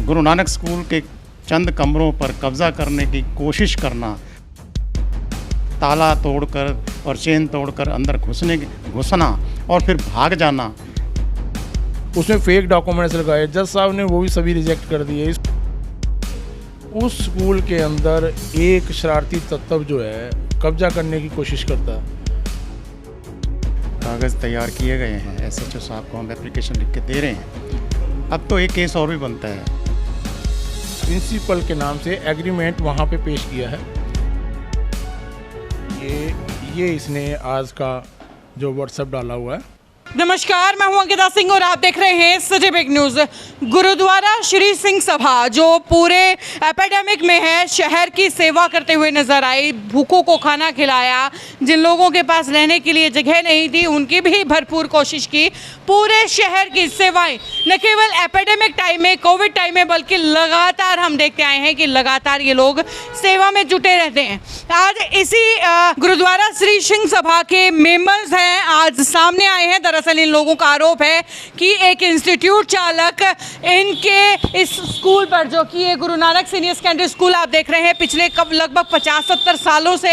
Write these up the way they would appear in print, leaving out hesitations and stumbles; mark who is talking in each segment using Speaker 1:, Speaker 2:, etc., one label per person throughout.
Speaker 1: Guru Nanak school के चंद कमरों पर कब्ज़ा करने की कोशिश करना, ताला तोड़कर और चेन तोड़कर अंदर घुसना और फिर भाग जाना।
Speaker 2: उसमें फेक डॉक्यूमेंट्स लगाए, जज साहब ने वो भी सभी रिजेक्ट कर दिए। उस स्कूल के अंदर एक शरारती तत्व जो है कब्जा करने की कोशिश करता है।
Speaker 1: कागज़ तैयार किए गए हैं, SHO साहब को हम एप्लीकेशन लिख के दे रहे हैं। अब तो एक केस और भी बनता है।
Speaker 2: प्रिंसिपल के नाम से एग्रीमेंट वहाँ पे पेश किया है। ये इसने आज का जो व्हाट्सएप डाला हुआ है।
Speaker 3: नमस्कार, मैं हूं अंकिता सिंह और आप देख रहे हैं city big news. Gurudwara Shri Singh Sabha जो पूरे एपिडेमिक में है, शहर की सेवा करते हुए नजर आई। भूखों को खाना खिलाया, जिन लोगों के पास रहने के लिए जगह नहीं थी उनकी भी भरपूर कोशिश की। पूरे शहर की सेवाएं न केवल एपिडेमिक टाइम में, कोविड टाइम में, बल्कि लगातार हम देखते आए हैं कि लगातार ये लोग सेवा में जुटे रहते हैं। आज इसी गुरुद्वारा श्री सिंह सभा के मेंबर्स हैं, आज सामने आए हैं। दरअसल इन लोगों का आरोप है कि एक इंस्टीट्यूट चालक इनके इस स्कूल पर, जो कि ये Guru Nanak senior secondary school आप देख रहे हैं, पिछले लगभग 50-70 सालों से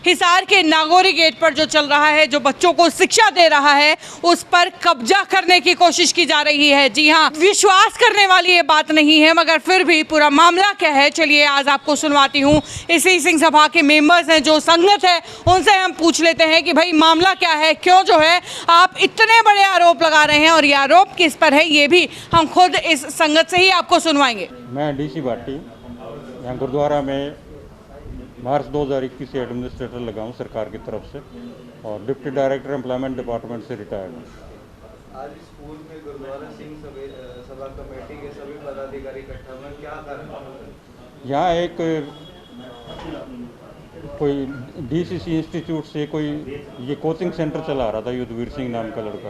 Speaker 3: हिसार के नागौरी गेट पर जो चल रहा है, जो बच्चों को शिक्षा दे रहा है, उस पर कब्जा करने की कोशिश की जा रही है। जी हाँ, विश्वास करने वाली ये बात नहीं है, मगर फिर भी पूरा मामला क्या है, चलिए आज आपको सुनवाती हूँ। इसी सिंह सभा के मेंबर्स हैं, जो संगत है, उनसे हम पूछ लेते हैं कि भाई मामला क्या है, क्यों जो है आप इतने बड़े आरोप लगा रहे हैं और ये आरोप किस पर है, ये भी हम खुद इस संगत से ही आपको सुनवाएंगे।
Speaker 4: मैं DC भाटी, यहाँ गुरुद्वारा में मार्च 2021 से एडमिनिस्ट्रेटर लगा हूँ सरकार की तरफ से, और डिप्टी डायरेक्टर एम्प्लॉयमेंट डिपार्टमेंट से रिटायर्ड हूँ।
Speaker 5: आज स्कूल में गुरुद्वारा सिंह सभा कमेटी के सभी पदाधिकारी इकट्ठा हुए, क्या कारण?
Speaker 4: यहाँ एक कोई DCC इंस्टीट्यूट से कोई ये कोचिंग सेंटर चला रहा था, युद्धवीर सिंह नाम का लड़का,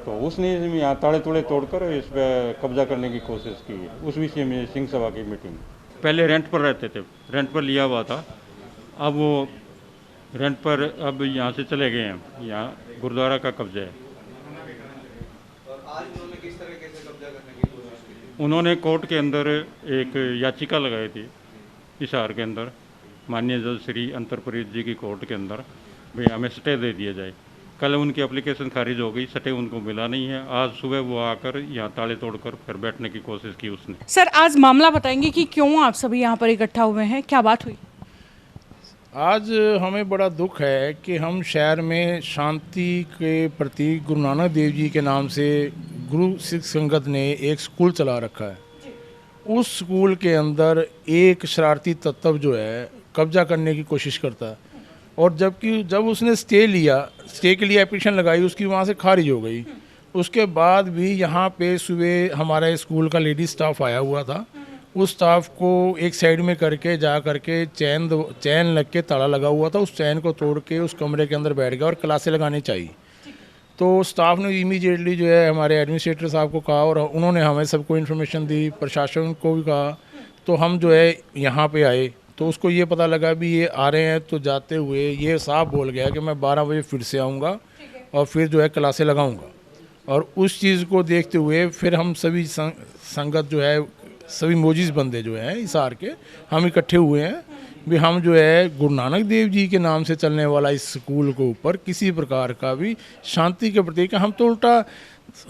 Speaker 4: तो उसने यहाँ ताले तोड़े तोड़कर इस पर कब्जा करने की कोशिश की। उस विषय में सिंह सभा की मीटिंग। पहले रेंट पर रहते थे, रेंट पर लिया हुआ था, अब वो रेंट पर अब यहाँ से चले गए हैं, यहाँ गुरुद्वारा का कब्जा है।
Speaker 5: और आज उन्होंने किस तरीके से कब्जा करने की कोशिश की?
Speaker 4: उन्होंने कोर्ट के अंदर एक याचिका लगाई थी हिसार के अंदर, माननीय जज श्री अंतरप्रीत जी की कोर्ट के अंदर, भाई हमें स्टे दे दिया जाए। कल उनकी एप्लीकेशन खारिज हो गई, स्टे उनको मिला नहीं है। आज सुबह वो आकर यहाँ ताले तोड़कर फिर बैठने की कोशिश की उसने।
Speaker 3: सर, आज मामला बताएंगे कि क्यों आप सभी यहाँ पर इकट्ठा हुए हैं, क्या बात हुई?
Speaker 2: आज हमें बड़ा दुख है कि हम शहर में शांति के प्रति गुरु नानक देव जी के नाम से गुरु सिख संगत ने एक स्कूल चला रखा है। उस स्कूल के अंदर एक शरारती तत्व जो है कब्जा करने की कोशिश करता है, और जब उसने स्टे के लिए एप्लीकेशन लगाई, उसकी वहाँ से खारिज हो गई। उसके बाद भी यहाँ पे सुबह हमारा स्कूल का लेडी स्टाफ आया हुआ था, उस स्टाफ को एक साइड में करके जा करके चैन लग के ताला लगा हुआ था, उस चैन को तोड़ के उस कमरे के अंदर बैठ गया और क्लासें लगानी चाहिए। तो स्टाफ ने इमीडिएटली जो है हमारे एडमिनिस्ट्रेटर साहब को कहा, और उन्होंने हमें सबको इन्फॉर्मेशन दी, प्रशासन को भी कहा। तो हम जो है यहाँ पे आए, तो उसको ये पता लगा भी ये आ रहे हैं, तो जाते हुए ये साफ बोल गया कि मैं 12 बजे फिर से आऊँगा और फिर जो है क्लासें लगाऊँगा। और उस चीज़ को देखते हुए फिर हम सभी संगत जो है, सभी मोजिज़ बंदे जो हैं हिसार के, हम इकट्ठे हुए हैं भी हम जो है गुरु नानक देव जी के नाम से चलने वाला इस स्कूल के ऊपर किसी प्रकार का भी शांति के प्रति, हम तो उल्टा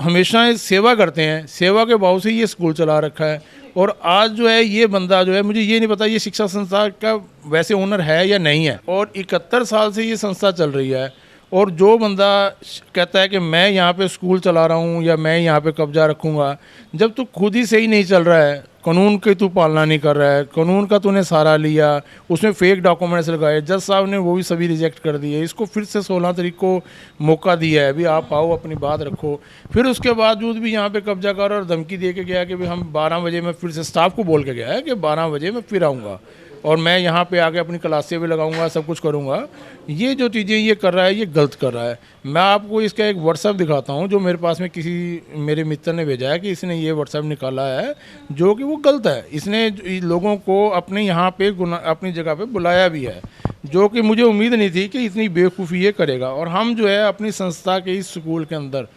Speaker 2: हमेशा सेवा करते हैं, सेवा के भाव से ये स्कूल चला रखा है। और आज जो है ये बंदा जो है, मुझे ये नहीं पता ये शिक्षा संस्था का वैसे ओनर है या नहीं है, और 71 साल से ये संस्था चल रही है। और जो बंदा कहता है कि मैं यहाँ पे स्कूल चला रहा हूँ या मैं यहाँ पे कब्जा रखूँगा, जब तू खुद ही सही नहीं चल रहा है, कानून की तू पालना नहीं कर रहा है, कानून का तूने सहारा लिया, उसमें फेक डॉक्यूमेंट्स लगाए, जज साहब ने वो भी सभी रिजेक्ट कर दिए। इसको फिर से 16 तारीख को मौका दिया है, अभी आप आओ अपनी बात रखो। फिर उसके बावजूद भी यहाँ पे कब्जा कर और धमकी दे के गया कि भाई हम 12 बजे में फिर से स्टाफ को बोल के गया है कि 12 बजे मैं फिर आऊँगा और मैं यहाँ पे आके अपनी क्लासें भी लगाऊंगा, सब कुछ करूँगा। ये जो चीज़ें ये कर रहा है, ये गलत कर रहा है। मैं आपको इसका एक व्हाट्सएप दिखाता हूँ जो मेरे पास में किसी मेरे मित्र ने भेजा है कि इसने ये व्हाट्सएप निकाला है, जो कि वो गलत है। इसने लोगों को अपने यहाँ पे अपनी जगह पे बुलाया भी है, जो कि मुझे उम्मीद नहीं थी कि इतनी बेवकूफ़ी ये करेगा। और हम जो है अपनी संस्था के इस स्कूल के अंदर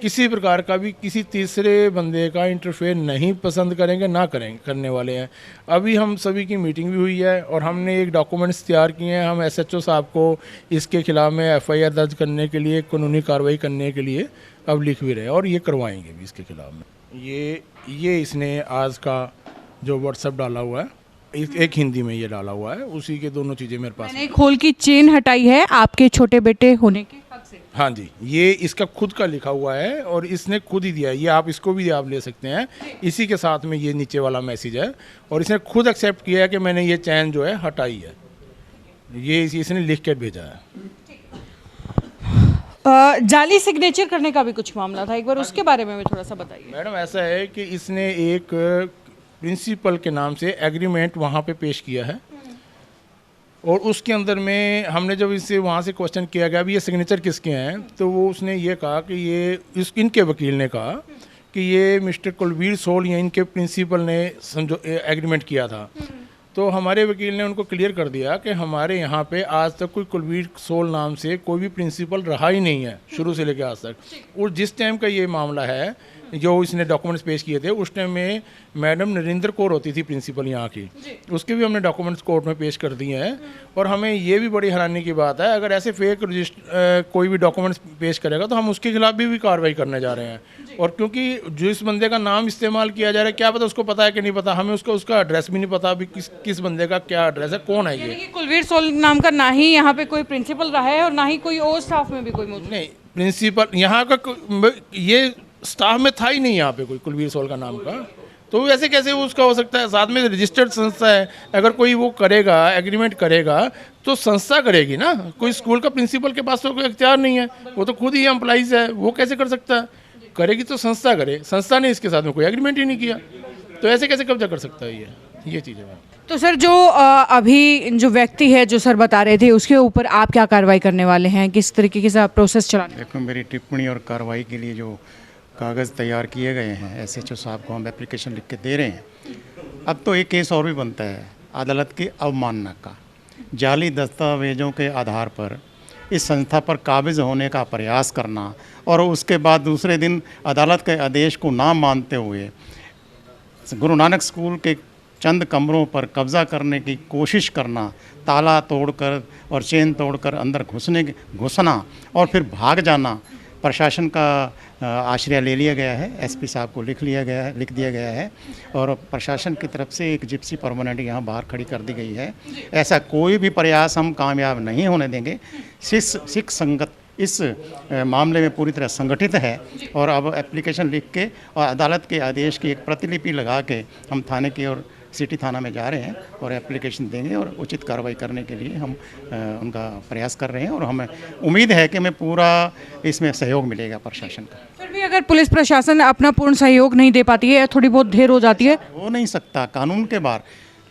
Speaker 2: किसी प्रकार का भी किसी तीसरे बंदे का इंटरफेयर नहीं पसंद करेंगे, ना करेंगे, करने वाले हैं। अभी हम सभी की मीटिंग भी हुई है और हमने एक डॉक्यूमेंट्स तैयार किए हैं। हम SHO साहब को इसके खिलाफ में FIR दर्ज करने के लिए, कानूनी कार्रवाई करने के लिए अब लिख भी रहे हैं और ये करवाएंगे भी इसके खिलाफ में। ये इसने आज का जो WhatsApp डाला हुआ है, एक हिंदी में ये डाला हुआ है, उसी के दोनों चीज़ें मेरे पास।
Speaker 3: मैंने खोल की चेन हटाई है आपके छोटे बेटे होने के हक से।
Speaker 2: हाँ जी, ये इसका खुद का लिखा हुआ है और इसने खुद ही दिया है। ये आप इसको भी आप ले सकते हैं, इसी के साथ में ये नीचे वाला मैसेज है और इसने खुद एक्सेप्ट किया है कि मैंने ये चैन जो है हटाई है। ये इसने लिख के भेजा है।
Speaker 3: जाली सिग्नेचर करने का भी कुछ मामला था, एक बार उसके बारे में भी थोड़ा सा बताइए।
Speaker 2: मैडम ऐसा है कि इसने एक प्रिंसिपल के नाम से एग्रीमेंट वहाँ पे पेश किया है और उसके अंदर में हमने जब इससे वहाँ से क्वेश्चन किया गया अभी ये सिग्नेचर किसके हैं, तो वो उसने ये कहा कि ये इनके वकील ने कहा कि ये मिस्टर कुलवीर सोल या इनके प्रिंसिपल ने एग्रीमेंट किया था। तो हमारे वकील ने उनको क्लियर कर दिया कि हमारे यहाँ पे आज तक कोई कुलवीर सोल नाम से कोई भी प्रिंसिपल रहा ही नहीं है, शुरू से लेकर आज तक। और जिस टाइम का ये मामला है, जो इसने डॉक्यूमेंट्स पेश किए थे, उस टाइम में मैडम नरेंद्र कौर होती थी प्रिंसिपल यहाँ की, उसके भी हमने डॉक्यूमेंट्स कोर्ट में पेश कर दिए हैं। और हमें ये भी बड़ी हैरानी की बात है, अगर ऐसे फेक कोई भी डॉक्यूमेंट्स पेश करेगा तो हम उसके खिलाफ भी कार्रवाई करने जा रहे हैं। और क्योंकि जिस बंदे का नाम इस्तेमाल किया जा रहा है, क्या पता उसको पता है कि नहीं पता, हमें उसका एड्रेस भी नहीं पता अभी किस बंदे का क्या एड्रेस है, कौन है ये।
Speaker 3: कुलवीर सोल नाम का ना ही यहाँ पे कोई प्रिंसिपल रहा है और ना ही कोई और स्टाफ में भी कोई मौजूद
Speaker 2: नहीं। प्रिंसिपल यहाँ का ये स्टाफ में था ही नहीं यहाँ पे कोई कुलवीर सोल का नाम का, तो ऐसे कैसे उसका हो सकता है। साथ में रजिस्टर्ड संस्था है, अगर कोई वो करेगा, एग्रीमेंट करेगा तो संस्था करेगी ना, कोई स्कूल का प्रिंसिपल के पास तो कोई इख्तियार नहीं है, वो तो खुद ही एम्प्लॉइज है, वो कैसे कर सकता है। करेगी तो संस्था करे, संस्था ने इसके साथ में कोई एग्रीमेंट ही नहीं किया, तो ऐसे कैसे कब्जा कर सकता है ये चीज़ है।
Speaker 3: तो सर जो अभी जो व्यक्ति है जो सर बता रहे थे, उसके ऊपर आप क्या कार्रवाई करने वाले हैं, किस तरीके से आप प्रोसेस चलाने?
Speaker 1: देखो, मेरी टिप्पणी और कार्रवाई के लिए जो कागज़ तैयार किए गए हैं, SHO साहब को हम एप्लीकेशन लिख के दे रहे हैं। अब तो एक केस और भी बनता है अदालत की अवमानना का। जाली दस्तावेज़ों के आधार पर इस संस्था पर काबिज होने का प्रयास करना और उसके बाद दूसरे दिन अदालत के आदेश को ना मानते हुए गुरु नानक स्कूल के चंद कमरों पर कब्ज़ा करने की कोशिश करना, ताला तोड़कर और चेन तोड़कर अंदर घुसना और फिर भाग जाना, प्रशासन का आश्रय ले लिया गया है। SP साहब को लिख दिया गया है और प्रशासन की तरफ से एक जिप्सी परमानेंट यहाँ बाहर खड़ी कर दी गई है। ऐसा कोई भी प्रयास हम कामयाब नहीं होने देंगे। सिख संगत इस मामले में पूरी तरह संगठित है और अब एप्लीकेशन लिख के और अदालत के आदेश की एक प्रतिलिपि लगा के हम थाने की और सिटी थाना में जा रहे हैं और एप्लीकेशन देंगे और उचित कार्रवाई करने के लिए हम उनका प्रयास कर रहे हैं और हमें उम्मीद है कि हमें पूरा इसमें सहयोग मिलेगा प्रशासन का।
Speaker 3: फिर भी अगर पुलिस प्रशासन अपना पूर्ण सहयोग नहीं दे पाती है, थोड़ी बहुत देर हो जाती है,
Speaker 1: हो नहीं सकता। कानून के बाहर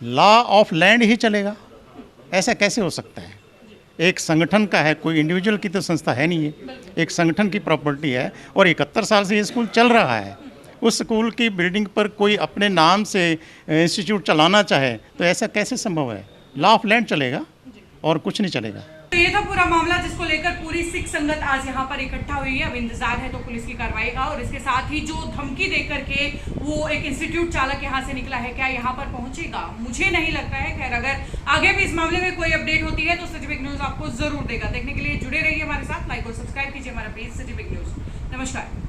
Speaker 1: लॉ ऑफ लैंड ही चलेगा, ऐसा कैसे हो सकता है। एक संगठन का है, कोई इंडिविजुअल की तो संस्था है नहीं है, एक संगठन की प्रॉपर्टी है और 71 साल से ये स्कूल चल रहा है। उस स्कूल की बिल्डिंग पर कोई अपने नाम से इंस्टीट्यूट चलाना चाहे तो ऐसा कैसे संभव है। लॉ ऑफ लैंड चलेगा और कुछ नहीं चलेगा।
Speaker 3: तो ये था पूरा मामला जिसको लेकर पूरी सिख संगत आज यहाँ पर इकट्ठा हुई है। अब इंतजार है तो पुलिस की कार्रवाई का, और इसके साथ ही जो धमकी देकर के वो एक इंस्टीट्यूट चालक यहाँ से निकला है, क्या यहाँ पर पहुंचेगा, मुझे नहीं लगता है। खैर, अगर आगे भी इस मामले में कोई अपडेट होती है तो सिटी बिग न्यूज़ आपको जरूर देगा। देखने के लिए जुड़े रहिए हमारे साथ, लाइक और सब्सक्राइब कीजिए हमारा पेज सिटी बिग न्यूज़। नमस्कार।